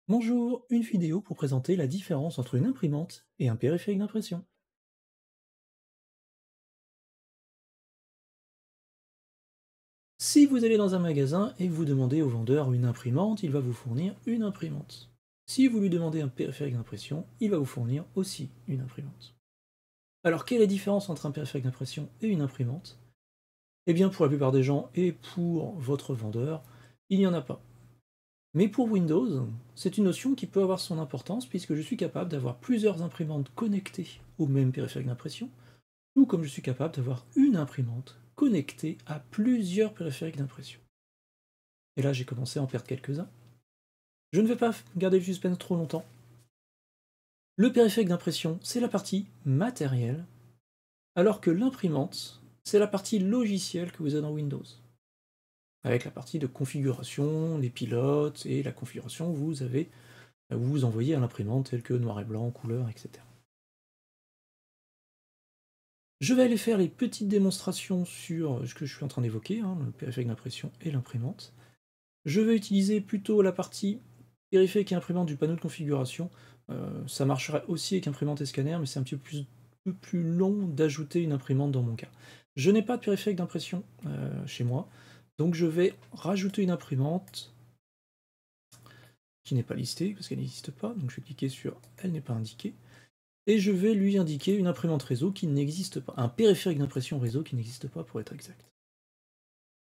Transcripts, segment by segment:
Bonjour, une vidéo pour présenter la différence entre une imprimante et un périphérique d'impression. Si vous allez dans un magasin et que vous demandez au vendeur une imprimante, il va vous fournir une imprimante. Si vous lui demandez un périphérique d'impression, il va vous fournir aussi une imprimante. Alors quelle est la différence entre un périphérique d'impression et une imprimante? Eh bien pour la plupart des gens et pour votre vendeur, il n'y en a pas. Mais pour Windows, c'est une notion qui peut avoir son importance puisque je suis capable d'avoir plusieurs imprimantes connectées au même périphérique d'impression, tout comme je suis capable d'avoir une imprimante connectée à plusieurs périphériques d'impression. Et là, j'ai commencé à en perdre quelques-uns. Je ne vais pas garder le suspense trop longtemps. Le périphérique d'impression, c'est la partie matérielle, alors que l'imprimante, c'est la partie logicielle que vous avez dans Windows. Avec la partie de configuration, les pilotes et la configuration, vous envoyez à l'imprimante, telle que noir et blanc, couleur, etc. Je vais aller faire les petites démonstrations sur ce que je suis en train d'évoquer, hein, le périphérique d'impression et l'imprimante. Je vais utiliser plutôt la partie périphérique et imprimante du panneau de configuration. Ça marcherait aussi avec imprimante et scanner, mais c'est un peu plus long d'ajouter une imprimante dans mon cas. Je n'ai pas de périphérique d'impression chez moi, donc je vais rajouter une imprimante qui n'est pas listée, parce qu'elle n'existe pas, donc je vais cliquer sur «Elle n'est pas indiquée», et je vais lui indiquer une imprimante réseau qui n'existe pas, un périphérique d'impression réseau qui n'existe pas pour être exact.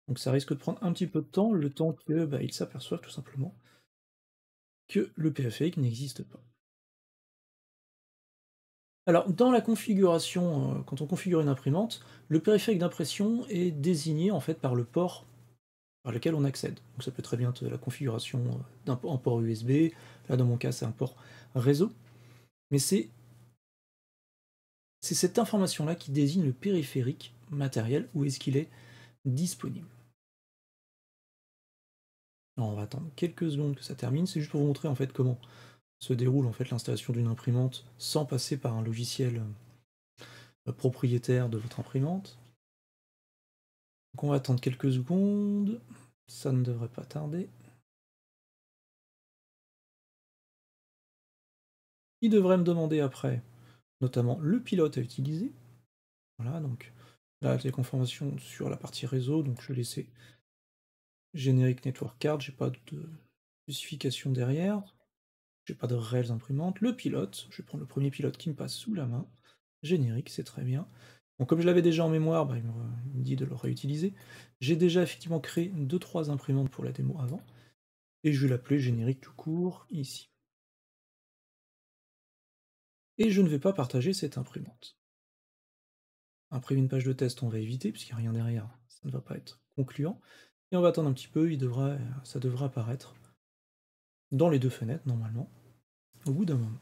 Donc ça risque de prendre un petit peu de temps, le temps que il s'aperçoive tout simplement que le périphérique n'existe pas. Alors, dans la configuration, quand on configure une imprimante, le périphérique d'impression est désigné en fait par le port par lequel on accède. Donc ça peut très bien être la configuration un port USB, là dans mon cas c'est un port réseau, mais c'est cette information-là qui désigne le périphérique matériel, où est-ce qu'il est disponible. Alors, on va attendre quelques secondes que ça termine, c'est juste pour vous montrer en fait comment se déroule en fait l'installation d'une imprimante sans passer par un logiciel propriétaire de votre imprimante. Donc on va attendre quelques secondes, ça ne devrait pas tarder. Il devrait me demander après, notamment le pilote à utiliser. Voilà, donc là, les confirmations sur la partie réseau, donc je vais laisser générique network card, j'ai pas de spécification derrière, j'ai pas de réelles imprimantes. Le pilote, je vais prendre le premier pilote qui me passe sous la main. Générique, c'est très bien. Bon, comme je l'avais déjà en mémoire, il me dit de le réutiliser. J'ai déjà effectivement créé 2-3 imprimantes pour la démo avant, et je vais l'appeler générique tout court, ici. Et je ne vais pas partager cette imprimante. Imprimer une page de test, on va éviter, puisqu'il n'y a rien derrière, ça ne va pas être concluant. Et on va attendre un petit peu, ça devrait apparaître dans les deux fenêtres, normalement, au bout d'un moment.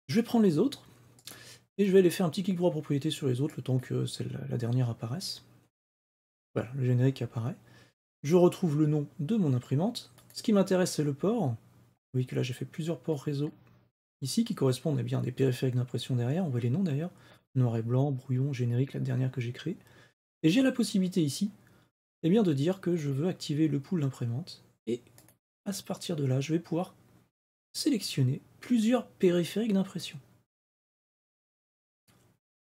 Je vais prendre les autres, et je vais aller faire un petit clic droit propriété sur les autres, le temps que la dernière apparaisse. Voilà, le générique apparaît. Je retrouve le nom de mon imprimante. Ce qui m'intéresse, c'est le port. Vous voyez que là, j'ai fait plusieurs ports réseau ici qui correspondent bien à des périphériques d'impression derrière. On voit les noms d'ailleurs. Noir et blanc, brouillon, générique, la dernière que j'ai créée. Et j'ai la possibilité ici de dire que je veux activer le pool d'imprimante. Et à partir de là, je vais pouvoir sélectionner plusieurs périphériques d'impression.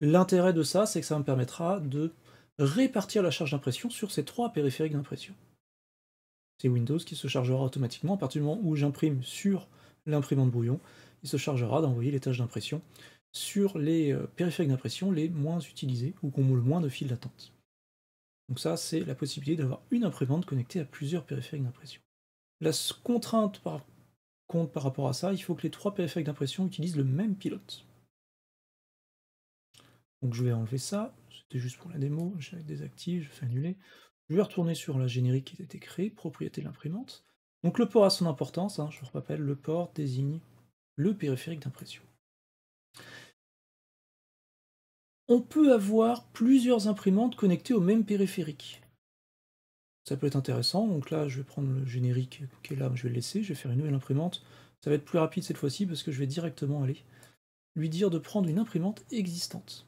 L'intérêt de ça, c'est que ça me permettra de répartir la charge d'impression sur ces trois périphériques d'impression. C'est Windows qui se chargera automatiquement à partir du moment où j'imprime sur l'imprimante brouillon, il se chargera d'envoyer les tâches d'impression sur les périphériques d'impression les moins utilisés ou qui ont le moins de files d'attente. Donc ça, c'est la possibilité d'avoir une imprimante connectée à plusieurs périphériques d'impression. La contrainte par contre par rapport à ça, il faut que les trois périphériques d'impression utilisent le même pilote. Donc je vais enlever ça, c'était juste pour la démo, je désactive, je fais annuler. Je vais retourner sur la générique qui a été créée, propriété de l'imprimante. Donc le port a son importance, hein, je vous rappelle, le port désigne le périphérique d'impression. On peut avoir plusieurs imprimantes connectées au même périphérique. Ça peut être intéressant, donc là je vais prendre le générique qui est là, je vais le laisser, je vais faire une nouvelle imprimante. Ça va être plus rapide cette fois-ci parce que je vais directement aller lui dire de prendre une imprimante existante.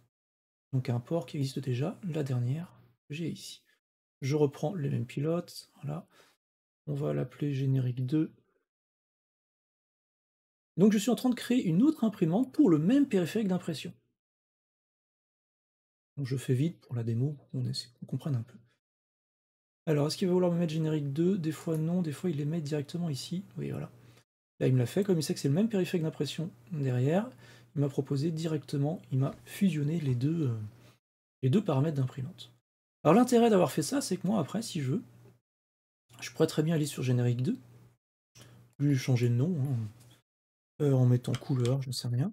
Donc un port qui existe déjà, la dernière que j'ai ici. Je reprends les mêmes pilotes, voilà. On va l'appeler générique 2. Donc je suis en train de créer une autre imprimante pour le même périphérique d'impression. Donc je fais vite pour la démo, pour qu'on comprenne un peu. Alors, est-ce qu'il va vouloir me mettre générique 2? Des fois non, des fois il les met directement ici. Oui, voilà. Là, il me l'a fait, comme il sait que c'est le même périphérique d'impression derrière, il m'a proposé directement, il m'a fusionné les deux paramètres d'imprimante. Alors l'intérêt d'avoir fait ça, c'est que moi après, si je veux, je pourrais très bien aller sur générique 2, lui changer de nom, hein, en mettant couleur, je ne sais rien,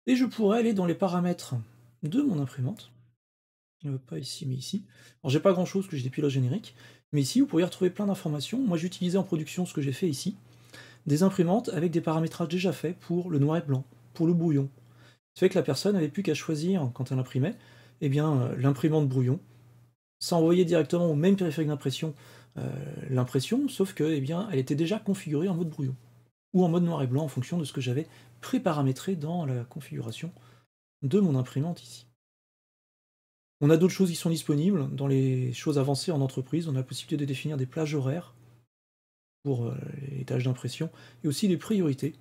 et je pourrais aller dans les paramètres de mon imprimante, pas ici mais ici. Alors j'ai pas grand chose que j'ai des pilotes génériques, mais ici vous pourriez retrouver plein d'informations. Moi j'ai utilisé en production ce que j'ai fait ici, des imprimantes avec des paramétrages déjà faits pour le noir et blanc, pour le brouillon. Ça fait que la personne n'avait plus qu'à choisir, quand elle imprimait, eh bien, l'imprimante brouillon. Ça envoyait directement au même périphérique d'impression l'impression, sauf que, eh bien, elle était déjà configurée en mode brouillon, ou en mode noir et blanc en fonction de ce que j'avais pré-paramétré dans la configuration de mon imprimante ici. On a d'autres choses qui sont disponibles, dans les choses avancées en entreprise, on a la possibilité de définir des plages horaires pour les tâches d'impression, et aussi des priorités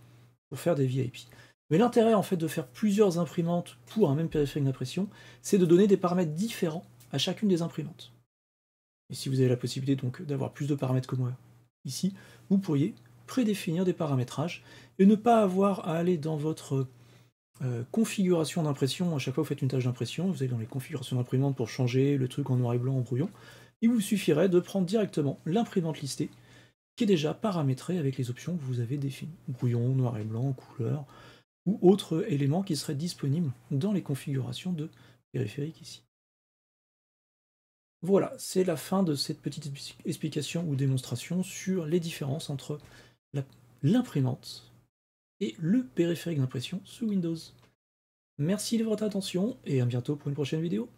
pour faire des VIP. Mais l'intérêt en fait de faire plusieurs imprimantes pour un même périphérique d'impression, c'est de donner des paramètres différents à chacune des imprimantes. Et si vous avez la possibilité donc d'avoir plus de paramètres que moi ici, vous pourriez prédéfinir des paramétrages et ne pas avoir à aller dans votre configuration d'impression. À chaque fois que vous faites une tâche d'impression, vous allez dans les configurations d'imprimante pour changer le truc en noir et blanc en brouillon. Il vous suffirait de prendre directement l'imprimante listée qui est déjà paramétrée avec les options que vous avez définies. Brouillon, noir et blanc, couleur, ou autres éléments qui seraient disponibles dans les configurations de périphérique ici. Voilà, c'est la fin de cette petite explication ou démonstration sur les différences entre l'imprimante et le périphérique d'impression sous Windows. Merci de votre attention et à bientôt pour une prochaine vidéo.